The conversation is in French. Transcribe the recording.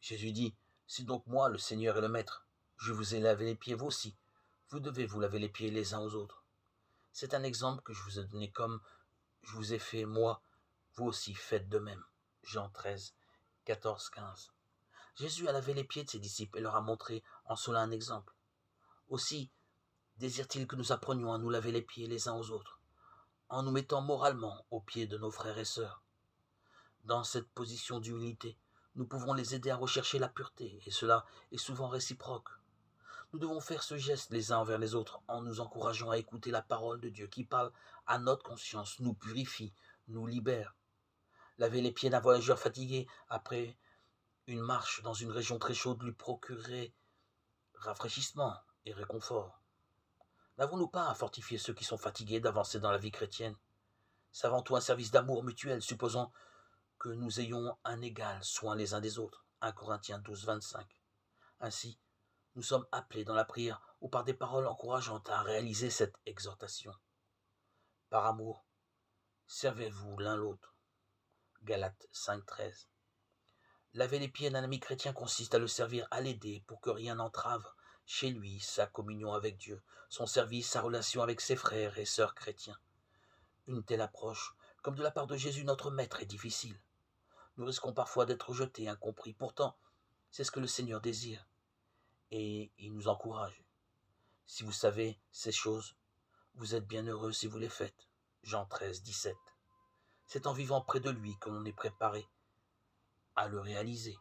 Jésus dit, si donc moi, le Seigneur et le Maître, je vous ai lavé les pieds, vous aussi, vous devez vous laver les pieds les uns aux autres. C'est un exemple que je vous ai donné comme je vous ai fait, moi, vous aussi faites de même. Jean 13, 14, 15. Jésus a lavé les pieds de ses disciples et leur a montré en cela un exemple. Aussi désire-t-il que nous apprenions à nous laver les pieds les uns aux autres, en nous mettant moralement aux pieds de nos frères et sœurs. Dans cette position d'humilité, nous pouvons les aider à rechercher la pureté, et cela est souvent réciproque. Nous devons faire ce geste les uns envers les autres en nous encourageant à écouter la parole de Dieu qui parle à notre conscience, nous purifie, nous libère. Laver les pieds d'un voyageur fatigué après une marche dans une région très chaude lui procurerait rafraîchissement et réconfort. N'avons-nous pas à fortifier ceux qui sont fatigués d'avancer dans la vie chrétienne? C'est avant tout un service d'amour mutuel, supposant que nous ayons un égal soin les uns des autres. 1 Corinthiens 12, 25. Ainsi, nous sommes appelés dans la prière ou par des paroles encourageantes à réaliser cette exhortation. Par amour, servez-vous l'un l'autre. Galates 5, 13. Laver les pieds d'un ami chrétien consiste à le servir, à l'aider pour que rien n'entrave chez lui sa communion avec Dieu, son service, sa relation avec ses frères et sœurs chrétiens. Une telle approche, comme de la part de Jésus notre Maître, est difficile. Nous risquons parfois d'être rejetés, incompris. Pourtant, c'est ce que le Seigneur désire. Et il nous encourage. Si vous savez ces choses, vous êtes bien heureux si vous les faites. Jean 13, 17. C'est en vivant près de lui que l'on est préparé à le réaliser.